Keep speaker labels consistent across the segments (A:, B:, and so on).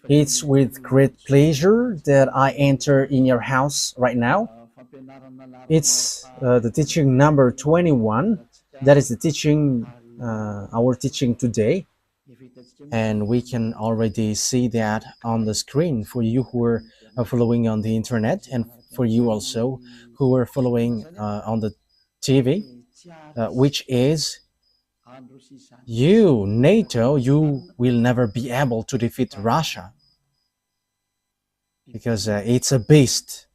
A: It's with great pleasure that I enter in your house right now. It's the teaching number 21. That is the teaching, our teaching today. And we can already see that on the screen for you who are following on the internet, and for you also who are following on the TV, which is you, NATO, you will never be able to defeat Russia because it's a beast.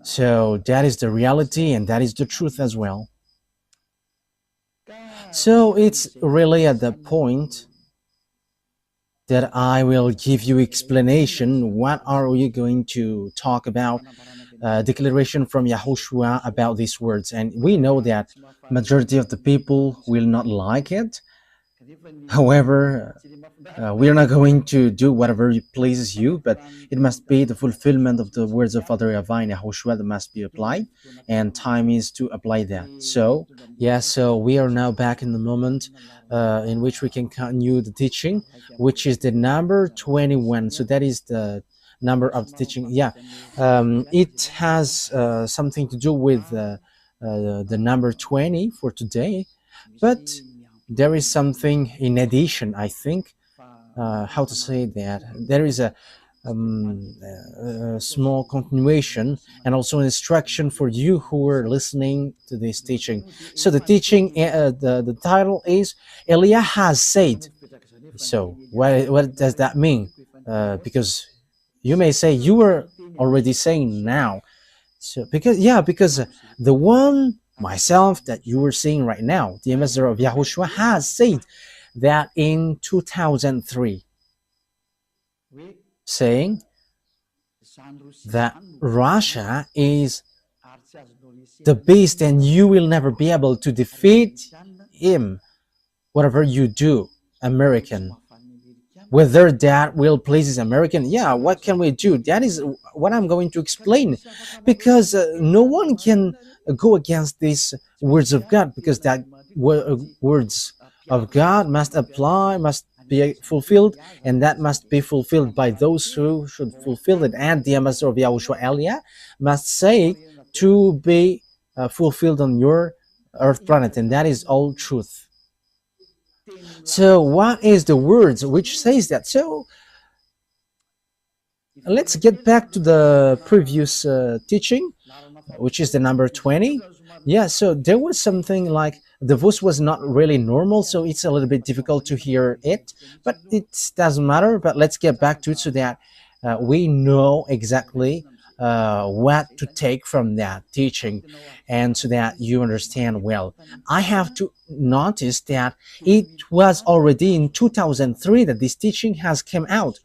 A: So that is the reality and that is the truth as well. So it's really at the point that I will give you explanation. What are we going to talk about? Declaration from YAHOSHUAH about these words, and we know that majority of the people will not like it. However, we are not going to do whatever pleases you, but it must be the fulfillment of the words of Father YAHVAH and YAHOSHUAH that must be applied, and time is to apply that. So, yeah, so we are now back in the moment in which we can continue the teaching, which is the number 21. So that is the number of the teaching. Yeah, it has something to do with the number 20 for today, but there is something in addition, I think. How to say that? There is a small continuation and also an instruction for you who are listening to this teaching. So the teaching, the title is Eliah has said. So what does that mean? Because you may say you were already saying now. So because the one myself that you were seeing right now, the ambassador of YAHOSHUAH, has said that in 2003, saying that Russia is the beast and you will never be able to defeat him, whatever you do, American. Whether that will please American, yeah, what can we do? That is what I'm going to explain, because no one can go against these words of God, because that words of God must apply, must be fulfilled, and that must be fulfilled by those who should fulfill it. And the ambassador of YAHOSHUAH, Eliah, must say to be fulfilled on your earth planet, and that is all truth. So what is the words which says that? So let's get back to the previous teaching, which is the number 20. Yeah, so there was something like the voice was not really normal, so it's a little bit difficult to hear it, but it doesn't matter. But let's get back to it so that we know exactly what to take from that teaching, and so that you understand well. I have to notice that it was already in 2003 that this teaching has come out.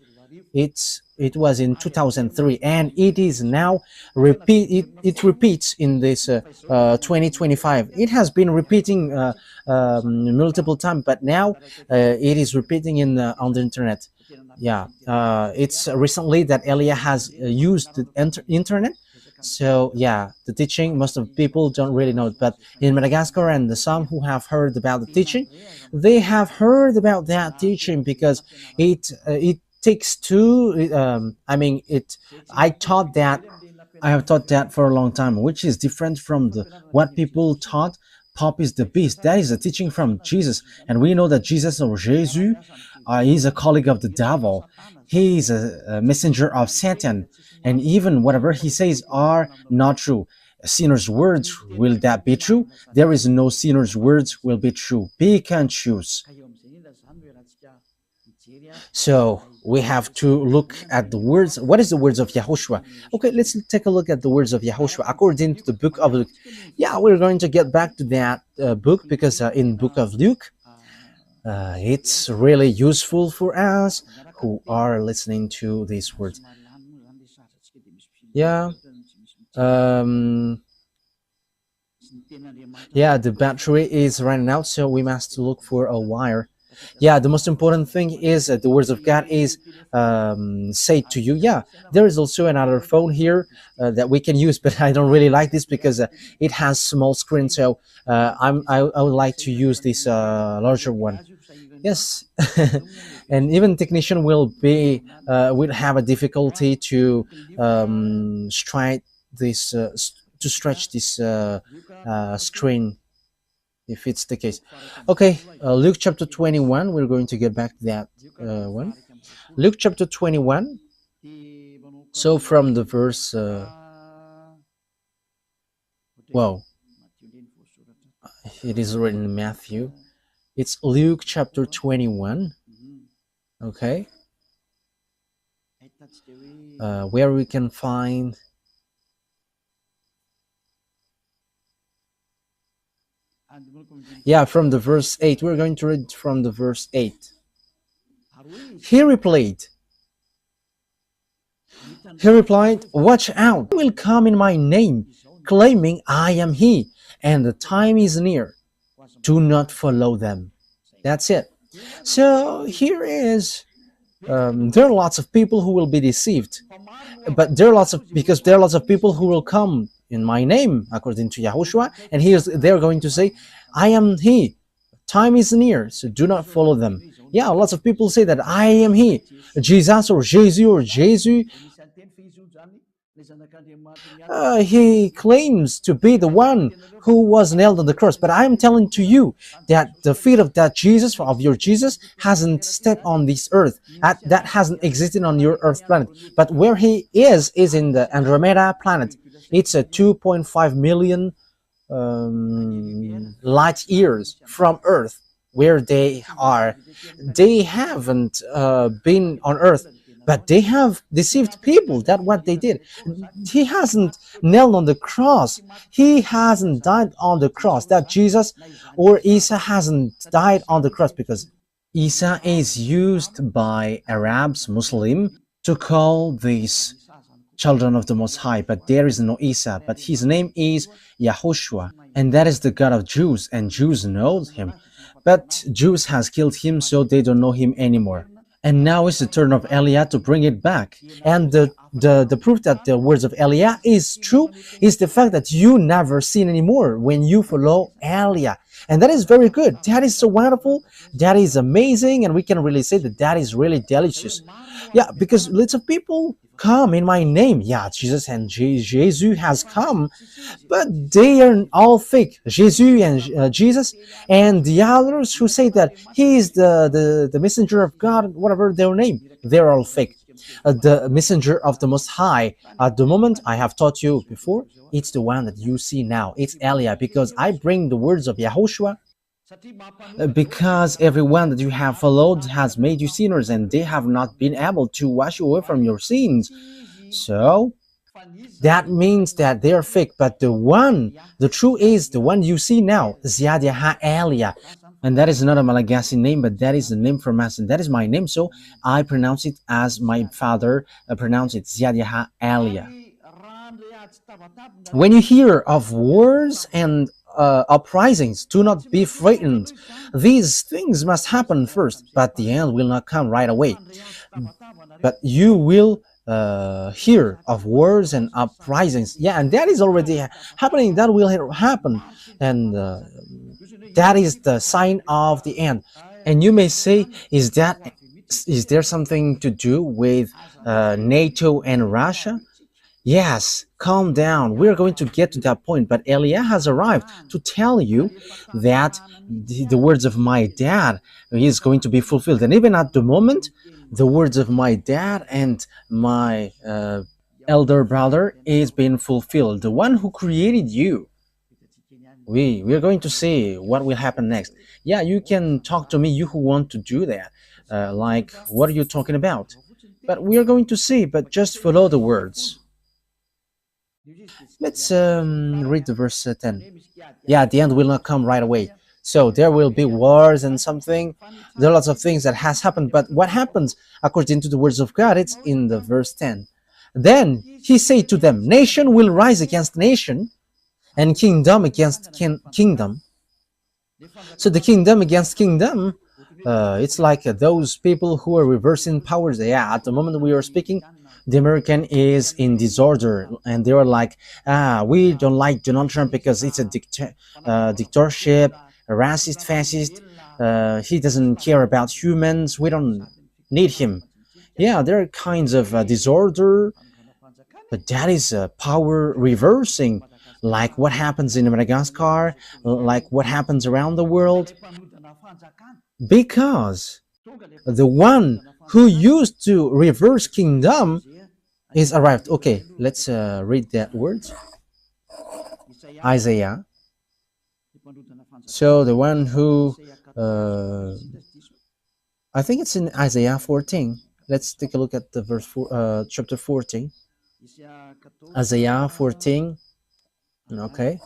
A: It was in 2003, and it is now it repeats in this 2025. It has been repeating multiple times, but now it is repeating on the internet. Yeah, it's recently that Eliah has used the internet. So yeah, the teaching, most of the people don't really know it, but in Madagascar and some who have heard about the teaching, they have heard about that teaching because it takes two. I mean, I have taught that for a long time, which is different from what people taught. Pope is the beast. That is a teaching from Jesus, and we know that Jesus, or Jesus, is a colleague of the devil. He is a messenger of Satan, and even whatever he says are not true. A sinner's words, will that be true? There is no sinner's words will be true. Pick and choose. So we have to look at the words. What is the words of YAHOSHUAH? Okay, let's take a look at the words of YAHOSHUAH according to the book of Luke. Yeah, we're going to get back to that book, because in book of Luke, it's really useful for us who are listening to these words. Yeah. Yeah, the battery is running out, so we must look for a wire. Yeah, the most important thing is the words of God is said to you. Yeah, there is also another phone here that we can use, but I don't really like this because it has small screen, so I would like to use this larger one. Yes, and even technician will have a difficulty to stretch this screen if it's the case. Okay, Luke chapter 21. We're going to get back to that one. Luke chapter 21. So from the verse, well, it is written in Matthew. It's Luke chapter 21. Okay, where we can find. Yeah, from the verse 8. We're going to read from the verse 8. He replied, "Watch out, will come in my name, claiming I am he, and the time is near. Do not follow them." That's it. So here is, there are lots of people who will be deceived, but there are lots of people who will come in my name, according to Yahushua, and they're going to say, "I am he. Time is near, so do not follow them." Yeah, lots of people say that I am he, Jesus or Jesus. He claims to be the one who was nailed on the cross, but I'm telling to you that the feet of that Jesus, of your Jesus, hasn't stepped on this earth. That hasn't existed on your earth planet. But where he is in the Andromeda planet. It's a 2.5 million light years from Earth, where they are. They haven't been on Earth, but they have deceived people. That's what they did. He hasn't nailed on the cross. He hasn't died on the cross. That Jesus or Isa hasn't died on the cross, because Isa is used by Arabs, Muslim, to call these children of the Most High, but there is no Isa, but his name is YAHOSHUAH, and that is the God of Jews, and Jews know him. But Jews has killed him, so they don't know him anymore. And now it's the turn of Eliah to bring it back. And the proof that the words of Eliah is true is the fact that you never sin anymore when you follow Eliah. And that is very good. That is so wonderful. That is amazing. And we can really say that that is really delicious. Yeah, because lots of people come in my name. Yeah, Jesus and Jesus has come, but they are all fake. Jesus and Jesus, and the others who say that he is the messenger of God, whatever their name, they're all fake. The messenger of the Most High, at the moment, I have taught you before, it's the one that you see now. It's Eliah, because I bring the words of Yahushua, because everyone that you have followed has made you sinners, and they have not been able to wash you away from your sins. So that means that they are fake, but the true is the one you see now, YAHVAH Eliah. And that is not a Malagasy name, but that is the name from us, and that is my name, so I pronounce it as my father pronounced it, YAHVAH Eliah. When you hear of wars and uprisings, do not be frightened. These things must happen first, but the end will not come right away. But you will hear of wars and uprisings. Yeah, and that is already happening. That will happen, and that is the sign of the end. And you may say, is there something to do with NATO and Russia? Yes, calm down. We're going to get to that point. But Eliah has arrived to tell you that the words of my dad is going to be fulfilled. And even at the moment, the words of my dad and my elder brother is being fulfilled. The one who created you. We're going to see what will happen next. Yeah, you can talk to me, you who want to do that. Like, what are you talking about? But we are going to see, but just follow the words. Let's read the verse 10. Yeah, the end will not come right away. So there will be wars and something. There are lots of things that has happened. But what happens according to the words of God? It's in the verse 10. Then he said to them, nation will rise against nation, and kingdom against kingdom. So the kingdom against kingdom, it's like those people who are reversing powers. Yeah, at the moment we are speaking, the American is in disorder, and they are like, we don't like Donald Trump because it's a dictatorship, a racist, fascist. He doesn't care about humans. We don't need him. Yeah, there are kinds of disorder, but that is power reversing, like what happens in Madagascar, like what happens around the world, because the one who used to reverse kingdom is arrived. Okay, let's read that word. Isaiah. So the one who, uh, I think it's in Isaiah 14. Let's take a look at the chapter 14. Isaiah 14. Okay.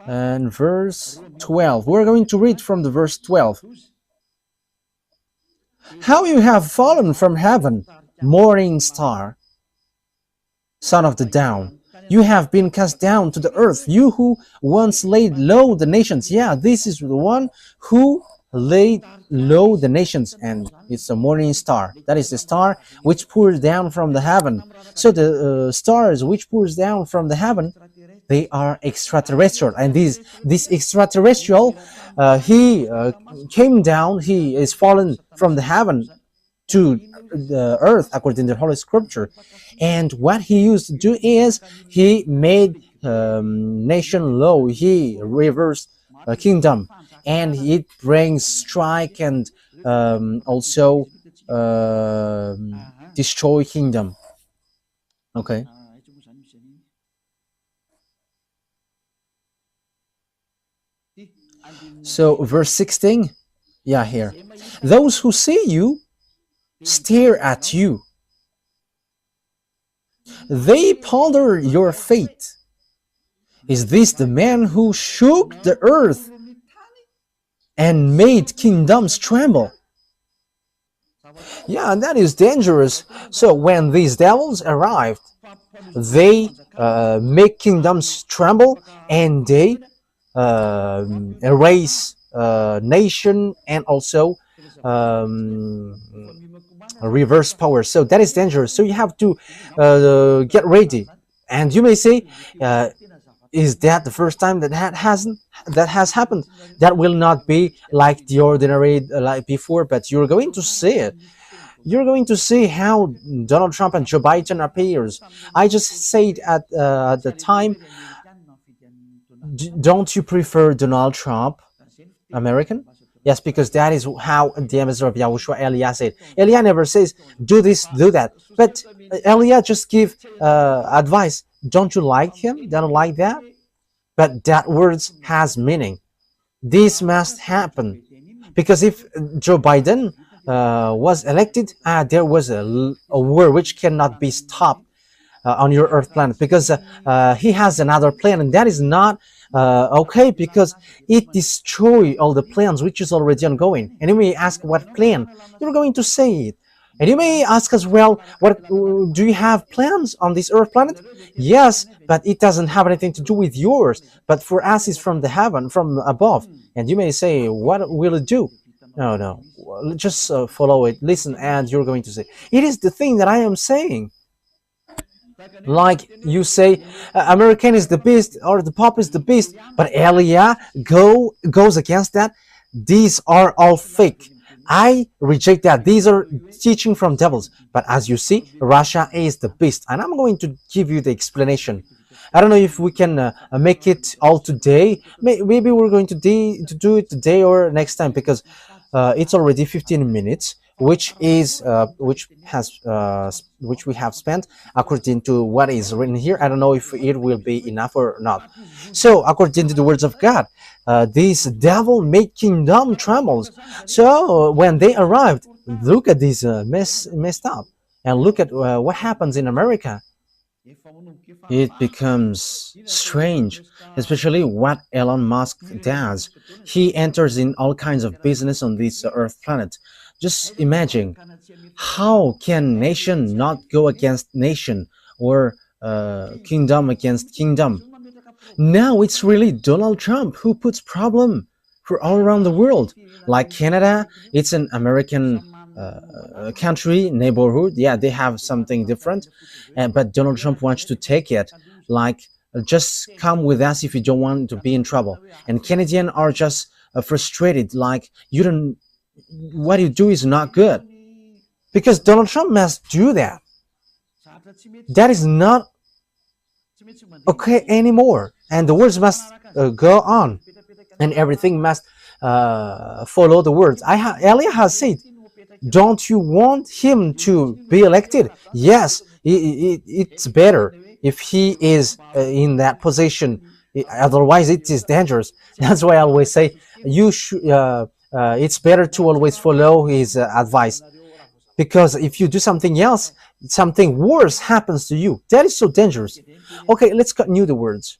A: And verse 12. We're going to read from the verse 12. How you have fallen from heaven, morning star, son of the dawn. You have been cast down to the earth, you who once laid low the nations. Yeah, this is the one who laid low the nations, and it's a morning star. That is the star which pours down from the heaven. So the stars which pours down from the heaven, they are extraterrestrial, and this extraterrestrial, he came down, he is fallen from the heaven to the earth according to the Holy Scripture. And what he used to do is he made nation low, he reversed a kingdom, and it brings strike and also destroy kingdom. Okay. So verse 16, yeah, here. Those who see you stare at you. They ponder your fate. Is this the man who shook the earth and made kingdoms tremble? Yeah, that is dangerous. So when these devils arrived, they make kingdoms tremble, and they erase nation, and also reverse power. So that is dangerous. So you have to get ready. And you may say, is that the first time that has happened? That will not be like the ordinary like before, but you're going to see it. You're going to see how Donald Trump and Joe Biden appears. I just said at the time, don't you prefer Donald Trump, American? Yes, because that is how the ambassador of YAHOSHUAH, Elia, said. Elia never says, do this, do that. But Elia just give advice. Don't you like him? Don't like that? But that words has meaning. This must happen. Because if Joe Biden was elected, there was a war which cannot be stopped on your Earth planet, because he has another plan, and that is not okay, because it destroys all the plans which is already ongoing. And you may ask what plan, you're going to say it. And you may ask as well, what do you have plans on this Earth planet? Yes, but it doesn't have anything to do with yours, but for us it's from the heaven, from above. And you may say, what will it do? No, just follow it, listen, and you're going to say, it is the thing that I am saying. Like you say, American is the beast, or the Pope is the beast, but Elia goes against that. These are all fake. I reject that. These are teaching from devils. But as you see, Russia is the beast, and I'm going to give you the explanation. I don't know if we can make it all today. Maybe we're going to do it today or next time, because it's already 15 minutes, which we have spent according to what is written here. I don't know if it will be enough or not. So according to the words of God, this devil made kingdom trembles. So when they arrived, look at this messed up, and look at what happens in America. It becomes strange, especially what Elon Musk does. He enters in all kinds of business on this Earth planet. Just imagine, how can nation not go against nation, or kingdom against kingdom? Now it's really Donald Trump who puts problem for all around the world. Like Canada, it's an American country, neighborhood. Yeah, they have something different, but Donald Trump wants to take it. Like Just come with us if you don't want to be in trouble. And Canadians are just frustrated, like, you don't, what you do is not good. Because Donald Trump must do that. That is not okay anymore. And the words must go on. And everything must follow the words. Elia has said, don't you want him to be elected? Yes, it's better if he is in that position. Otherwise, it is dangerous. That's why I always say it's better to always follow his advice. Because if you do something else, something worse happens to you. That is so dangerous. Okay, let's continue the words.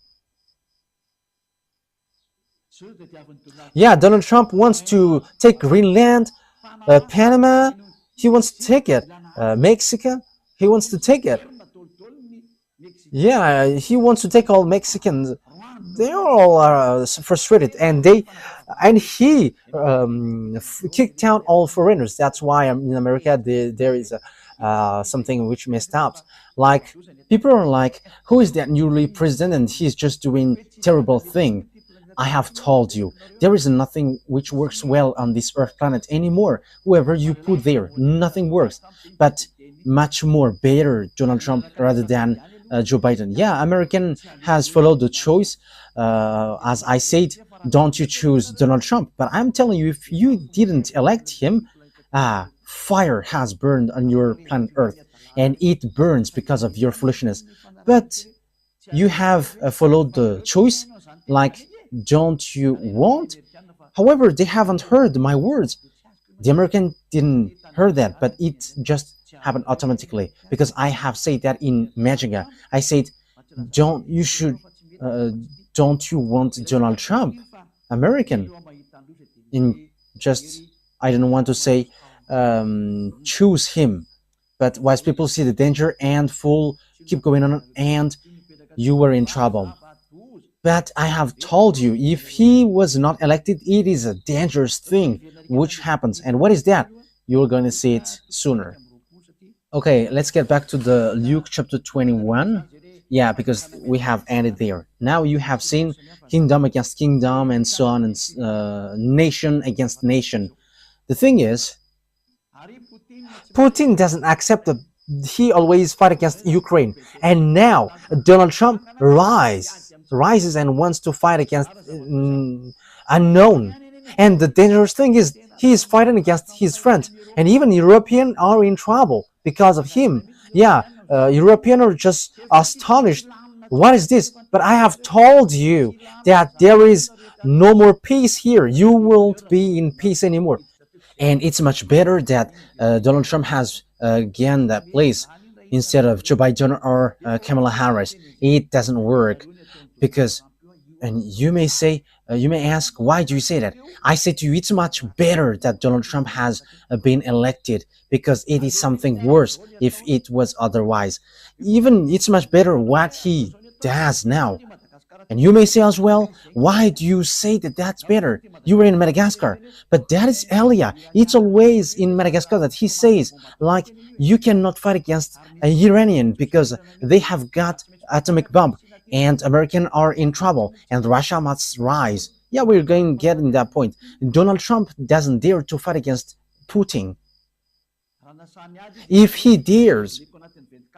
A: Yeah, Donald Trump wants to take Greenland, Panama, he wants to take it. Mexico, he wants to take it. Yeah, he wants to take all Mexicans. They all are frustrated, and he kicked out all foreigners. That's why in America there is something which messed up. Like, people are like, who is that newly president and he's just doing terrible thing? I have told you, there is nothing which works well on this earth planet anymore. Whoever you put there, nothing works. But much more better Donald Trump rather than Joe Biden. Yeah, American has followed the choice. As I said, don't you choose Donald Trump. But I'm telling you, if you didn't elect him, fire has burned on your planet Earth. And it burns because of your foolishness. But you have followed the choice, like, don't you want? However, they haven't heard my words. The American didn't hear that, but it just happened automatically because I have said that in Majinga. I said, don't you want Donald Trump, American? I don't want to say choose him, but once people see the danger and keep going on, and you were in trouble. But I have told you, if he was not elected, it is a dangerous thing which happens. And what is that? You're going to see it sooner. Okay, let's get back to the Luke chapter 21. Yeah, because we have ended there. Now you have seen kingdom against kingdom and so on, and nation against nation. The thing is, Putin doesn't accept he always fight against Ukraine. And now Donald Trump rises and wants to fight against unknown. And the dangerous thing is he is fighting against his friends, and even Europeans are in trouble because of him. Yeah, Europeans are just astonished. What is this? But I have told you that there is no more peace here. You won't be in peace anymore. And it's much better that Donald Trump has gained that place instead of Joe Biden or Kamala Harris. It doesn't work. Because, and you may ask, why do you say that? I say to you, it's much better that Donald Trump has been elected, because it is something worse if it was otherwise. Even it's much better what he does now. And you may say as well, why do you say that that's better? You were in Madagascar. But that is Elia. It's always in Madagascar that he says, like, you cannot fight against an Iranian because they have got atomic bomb. And Americans are in trouble, and Russia must rise. Yeah, we're going to get in that point. Donald Trump doesn't dare to fight against Putin. If he dares,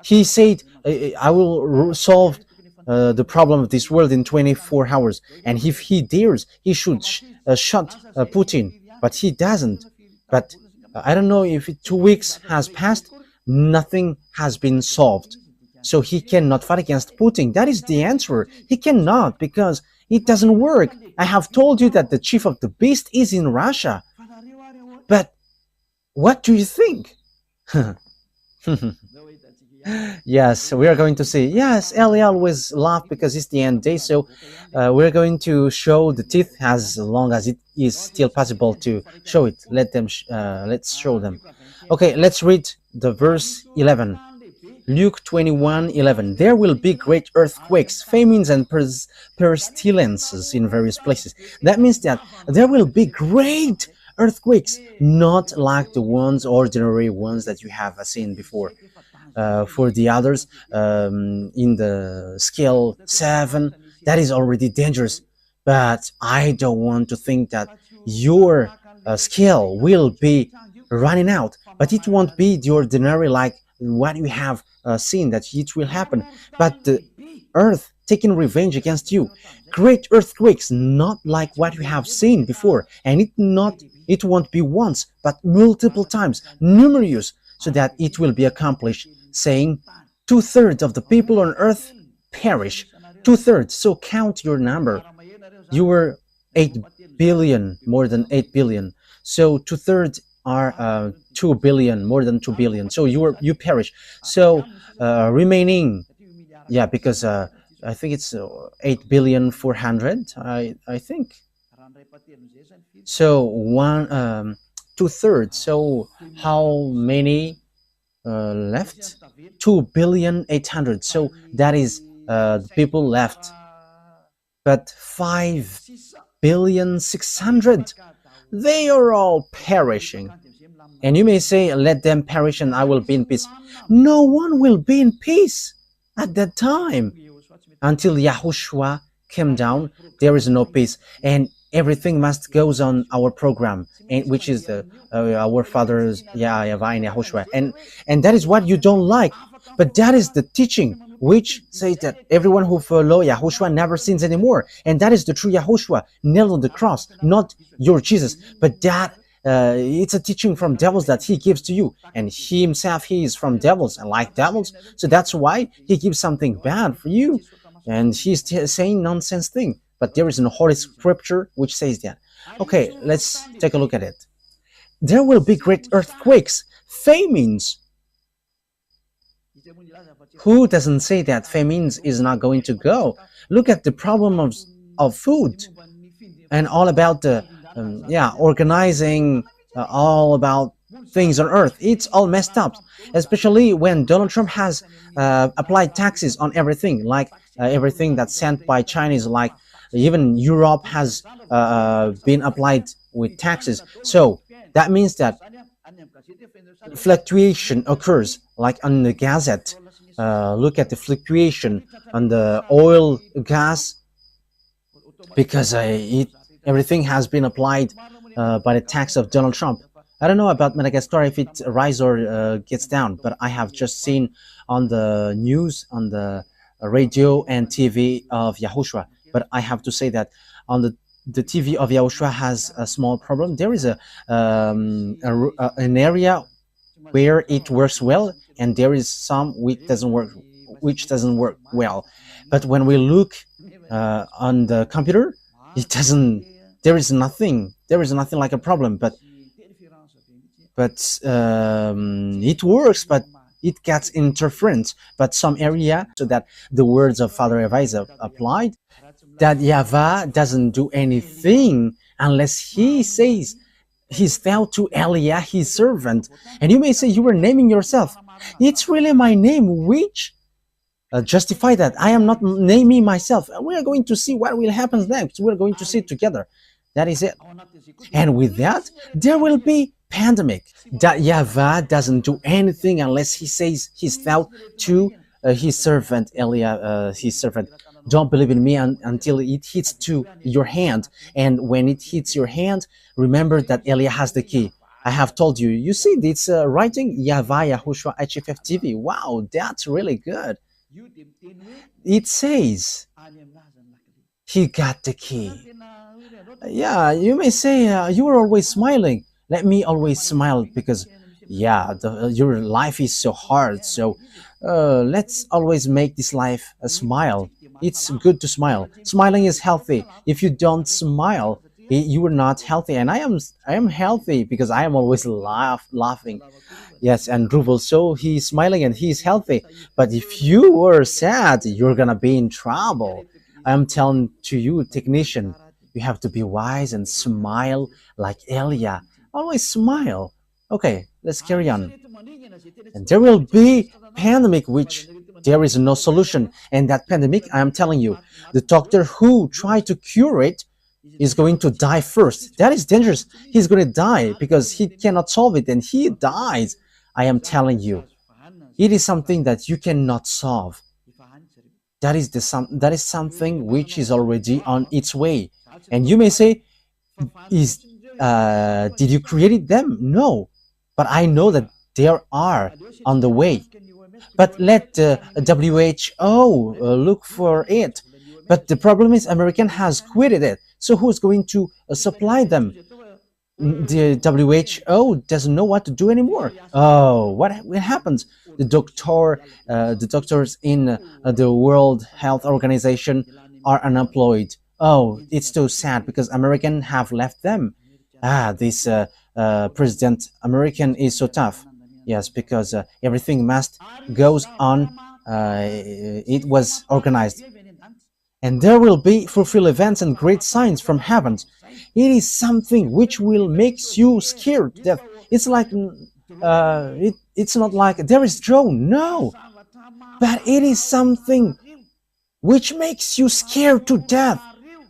A: he said, I will solve the problem of this world in 24 hours. And if he dares, he should shut Putin. But he doesn't. But I don't know if 2 weeks has passed, nothing has been solved. So he cannot fight against Putin. That is the answer. He cannot, because it doesn't work. I have told you that the chief of the beast is in Russia. But what do you think? Yes, we are going to see. Yes, Ellie always laugh because it's the end day. So we're going to show the teeth as long as it is still possible to show it. Let's show them. Okay, let's read the verse 11. Luke 21:11. There will be great earthquakes, famines, and pestilences in various places. That means that there will be great earthquakes, not like the ordinary ones that you have seen before. for the others in the scale 7. That is already dangerous. But I don't want to think that your skill will be running out, but it won't be the ordinary like what you have seen that it will happen, but the earth taking revenge against you. Great earthquakes, not like what we have seen before, and it won't be once, but multiple times, numerous, so that it will be accomplished, saying two-thirds of the people on earth perish. Two-thirds. So count your number. You were 8 billion, more than 8 billion. So two-thirds are 2 billion, more than 2 billion. So you perish. So remaining, yeah, because I think it's 8 billion 400. I think so. Two-thirds. So how many left? 2 billion 800. So that is the people left. But 5 billion 600, they are all perishing. And you may say, let them perish and I will be in peace. No one will be in peace at that time. Until YAHOSHUAH came down, there is no peace. And everything must goes on our program, and which is the our fathers, YAHVAH and YAHOSHUAH. And that is what you don't like. But that is the teaching which says that everyone who follow YAHOSHUAH never sins anymore. And that is the true YAHOSHUAH, nailed on the cross, not your Jesus. But that it's a teaching from devils that he gives to you. And he himself, he is from devils and like devils. So that's why he gives something bad for you. And he's saying nonsense thing. But there is a holy scripture which says that. Okay, let's take a look at it. There will be great earthquakes, famines. Who doesn't say that famines is not going to go? Look at the problem of food and all about the organizing all about things on earth. It's all messed up, especially when Donald Trump has applied taxes on everything, like everything that's sent by Chinese, like even Europe has been applied with taxes. So that means that fluctuation occurs, like on the gazette. Look at the fluctuation on the oil, gas, because everything has been applied by the tax of Donald Trump. I don't know about Madagascar if it rises or gets down, but I have just seen on the news, on the radio and TV of YAHOSHUAH. But I have to say that on the TV of YAHOSHUAH has a small problem. There is an area where it works well, and there is some which doesn't work well. But when we look on the computer, it doesn't. There is nothing like a problem. But it works, but it gets interference. But some area, so that the words of Father YAHVAH is applied, that YAHVAH doesn't do anything unless he says his vow to Elia, his servant. And you may say you were naming yourself. It's really my name which justify that. I am not naming myself. We are going to see what will happen next. We're going to see it together. That is it. And with that, there will be pandemic. That YAHVAH doesn't do anything unless he says his vow to his servant Elia, his servant. Don't believe in me until it hits to your hand. And when it hits your hand, remember that Elia has the key. I have told you. You see, it's writing YAHVAH YAHOSHUAH HFF TV. Wow, that's really good. It says he got the key. Yeah, you may say you are always smiling. Let me always smile because, yeah, your life is so hard. So let's always make this life a smile. It's good to smile. Smiling is healthy. If you don't smile, you are not healthy. And I am healthy because I am always laughing. Yes, and Ruvel, so he's smiling and he's healthy. But if you were sad, you're gonna be in trouble. I'm telling to you, technician, you have to be wise and smile like Elia. Always smile. Okay, let's carry on. And there will be pandemic which there is no solution. And that pandemic, I am telling you, the doctor who tried to cure it is going to die first. That is dangerous. He's going to die because he cannot solve it and he dies. I am telling you. It is something that you cannot solve. That is something which is already on its way. And you may say, is did you create them? No, but I know that they are on the way. But let the WHO look for it. But the problem is American has quitted it. So who's going to supply them? The WHO doesn't know what to do anymore. Oh, what happens? The doctors in the World Health Organization are unemployed. Oh, it's so sad because American have left them. This President American is so tough. Yes, because everything must goes on. It was organized, and there will be fulfill events and great signs from heaven. It is something which will makes you scared to death. It's like it's not like there is drone, no, but it is something which makes you scared to death,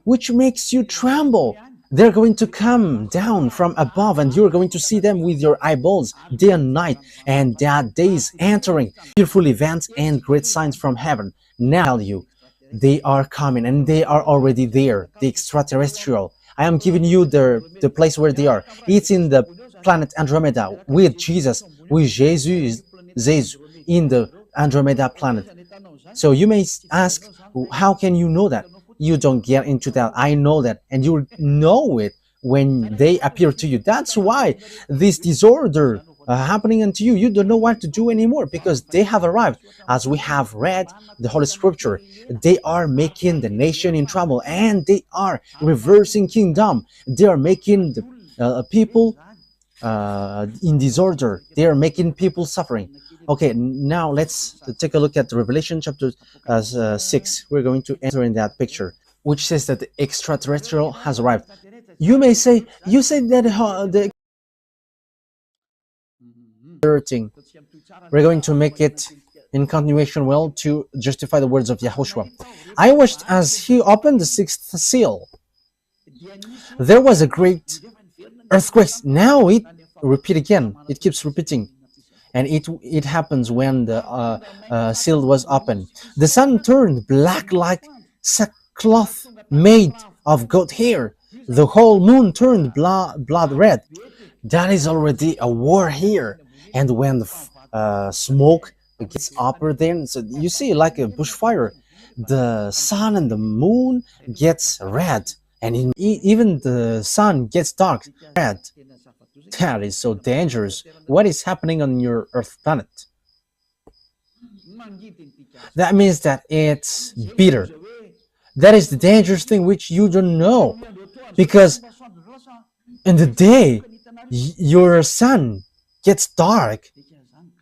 A: which makes you tremble. They're going to come down from above and you're going to see them with your eyeballs day and night, and that days entering fearful events and great signs from heaven. Now I tell you, they are coming and they are already there, the extraterrestrial. I am giving you the place where they are. It's in the planet Andromeda with Jesus, with Jesus in the Andromeda planet. So you may ask, how can you know that? You don't get into that. I know that, and you know it when they appear to you. That's why this disorder happening unto you, you don't know what to do anymore, because they have arrived. As we have read the Holy Scripture, they are making the nation in trouble, and they are reversing kingdom. They are making the people in disorder. They are making people suffering. Okay, now let's take a look at Revelation chapter 6. We're going to enter in that picture, which says that the extraterrestrial has arrived. You may say, you said that the thing. We're going to make it in continuation well to justify the words of YAHOSHUAH. I watched as he opened the sixth seal. There was a great earthquake. Now it repeat again. It keeps repeating. And it happens when the seal was opened. The sun turned black like sackcloth made of goat hair. The whole moon turned blood red. That is already a war here. And when the smoke gets upper, then so you see like a bushfire, the sun and the moon gets red, and even the sun gets dark red. That is so dangerous. What is happening on your Earth planet? That means that it's bitter. That is the dangerous thing which you don't know, because in the day your sun gets dark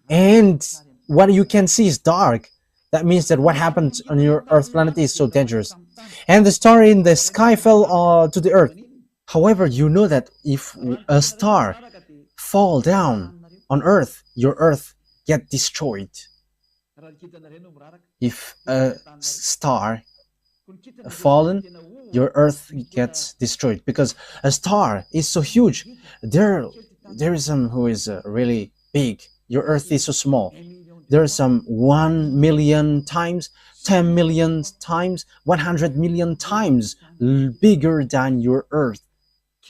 A: and what you can see is dark. That means that what happens on your Earth planet is so dangerous. And the star in the sky fell to the earth. However, you know that if a star fall down on Earth, your Earth get destroyed. If a star fallen, your Earth gets destroyed, because a star is so huge. There is some who is really big. Your Earth is so small. There are some 1 million times, 10 million times, 100 million times bigger than your Earth.